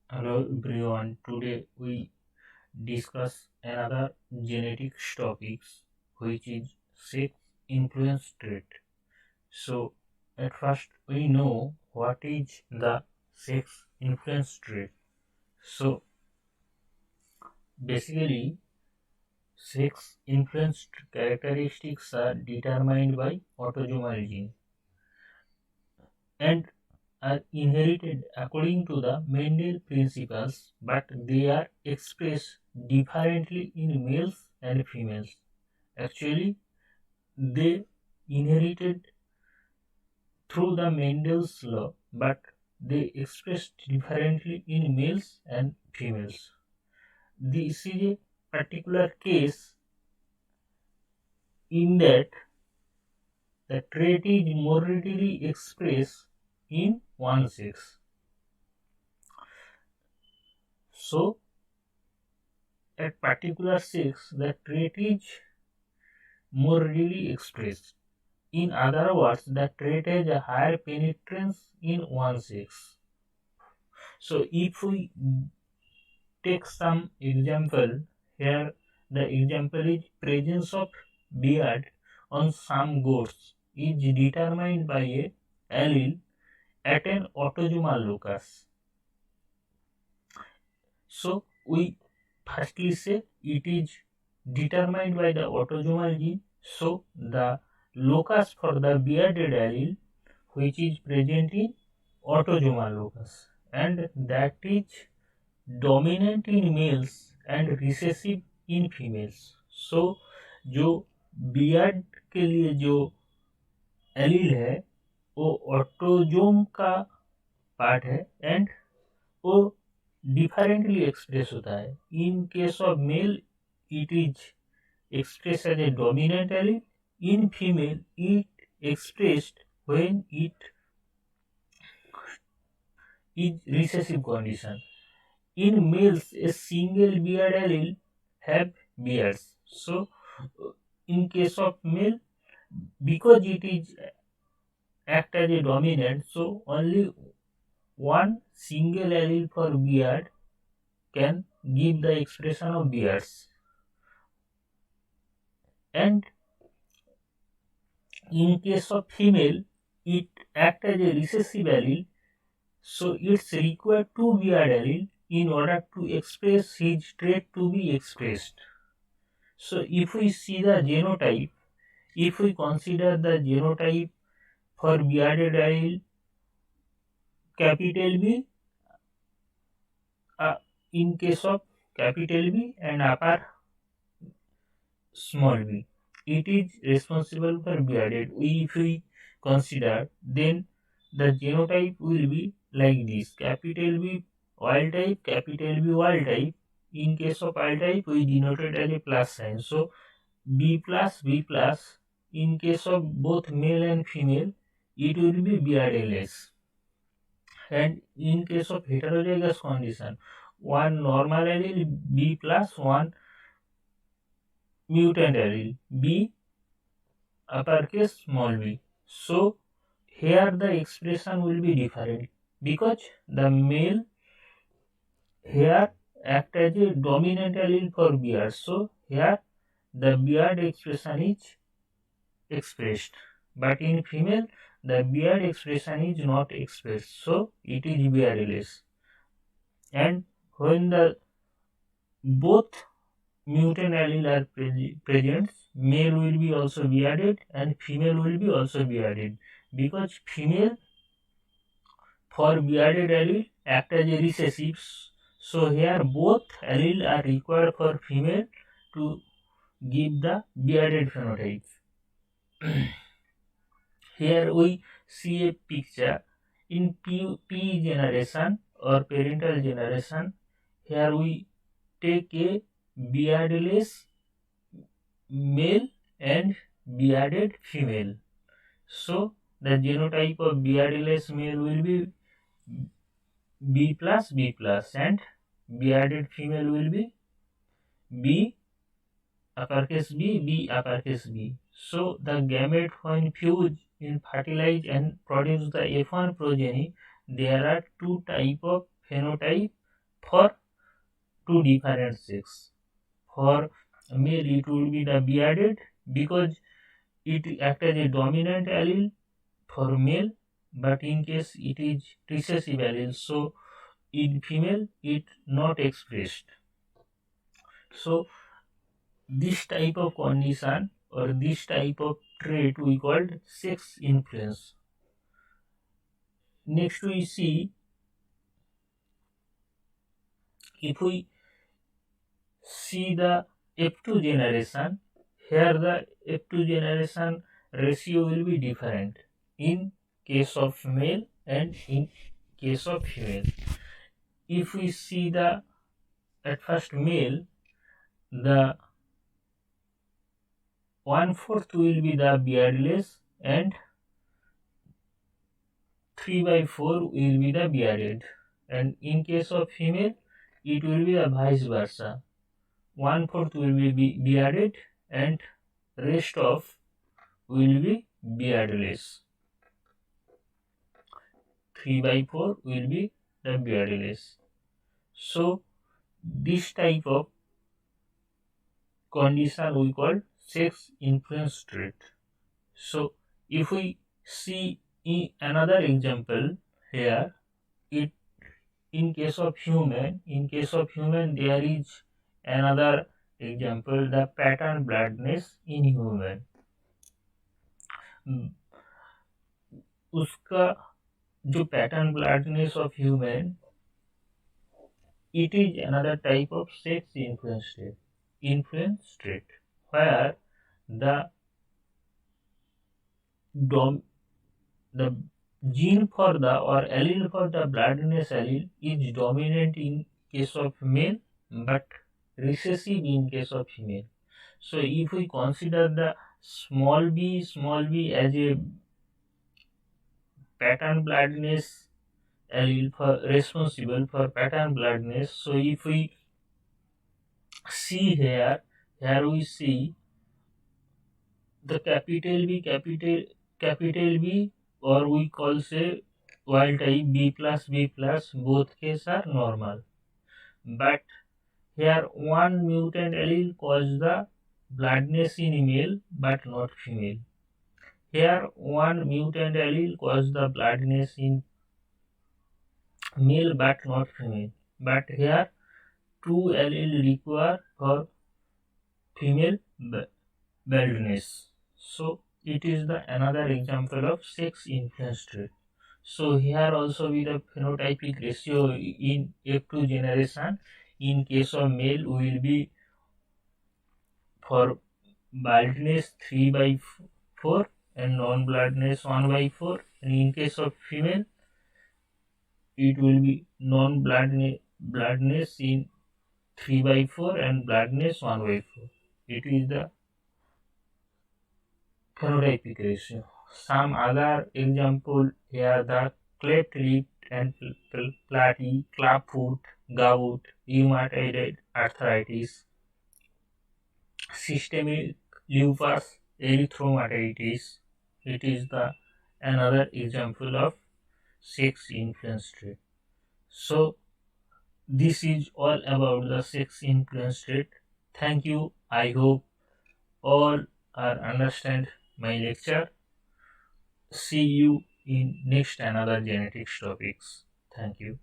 Hello everyone. Today we discuss another genetics topics which is sex influence trait. So at first we know what is the sex influence trait. So basically sex influence characteristics are determined by autosomal gene and are inherited according to the Mendel principles, but they are expressed differently in males and females. Actually, they inherited through the Mendel's law, but they expressed differently in males and females. This is a particular case in that the trait is more readily expressed in one sex. So, at particular sex, the trait is more readily expressed. In other words, the trait has a higher penetrance in one sex. So, if we take some example here, the example is presence of beard on some goats is determined by a allele at an autosomal locus. So, we firstly say it is determined by the autosomal gene. So, the locus for the bearded allele which is present in autosomal locus and that is dominant in males and recessive in females. So, जो beard के लिए जो allele है वो autosome का part है and वो differently expressed होता है. In case of male, it is expressed as a dominant allele. In female, it expressed when it is recessive condition. In males, a single beard allele have beards. So, in case of male, because it is act as a dominant, so only one single allele for beard can give the expression of beards. And in case of female, it act as a recessive allele, so it's required two beard allele in order to express his trait to be expressed. So if we see the genotype, if we consider the genotype for bearded allele capital B, in case of capital B and upper small b, it is responsible for bearded. If we consider, then the genotype will be like this: capital B wild type, capital B wild type. In case of wild type, we denoted as a plus sign. So B plus B plus. In case of both male and female, it will be beardless. And in case of heterozygous condition, one normal allele B plus, one mutant allele B uppercase small b. So here the expression will be different because the male here act as a dominant allele for beard. So here the beard expression is expressed, but in female the beard expression is not expressed. So it is beardless. And when the both mutant allele are present, male will be also bearded and female will be also bearded, because female for bearded allele act as a recessive. So here both allele are required for female to give the bearded phenotype. Here we see a picture in P generation or parental generation. Here we take a beardless male and bearded female. So the genotype of beardless male will be B plus B plus and bearded female will be B uppercase B, B uppercase B. So the gamete when fuse in fertilize and produce the F1 progeny, there are two type of phenotype for two different sex. For male it would be the bearded because it acts as a dominant allele for male, but in case it is recessive allele, so in female it not expressed. So this type of condition or this type of trait we called sex influence. Next we see, if we see the F2 generation, here the F2 generation ratio will be different in case of male and in case of female. If we see the at first male, the 1/4 will be the beardless and 3/4 will be the bearded, and in case of female it will be the vice versa. 1/4 will be bearded and rest of will be beardless. 3/4 will be the beardless. So this type of condition we call sex influence trait. So if we see in another example here, it in case of human there is another example, the pattern bloodness in human. उसका जो pattern bloodness of human, it is another type of sex influence trait where the gene for the or allele for the bloodness allele is dominant in case of male but recessive in case of female. So if we consider the small b as a pattern bloodness allele for responsible for pattern bloodness, so if we see here we see the capital B or we call say wild type B plus both cases are normal, but here one mutant allele causes the bloodness in male but not female. Here one mutant allele causes the bloodness in male but not female, but here two allele require for female baldness. So it is the another example of sex influence trait. So here also with the phenotypic ratio in F2 generation, in case of male will be for baldness 3/4 and non-baldness 1/4, and in case of female it will be non-baldness in 3/4 and baldness 1/4. It is the phenotypic ratio. Some other example here, the cleft lip and platy, clubfoot, gout, rheumatoid arthritis, systemic lupus erythematosus. It is the another example of sex influence trait. So this is all about the sex influence trait. Thank you. I hope all are understand my lecture. See you in next another genetics topics. Thank you.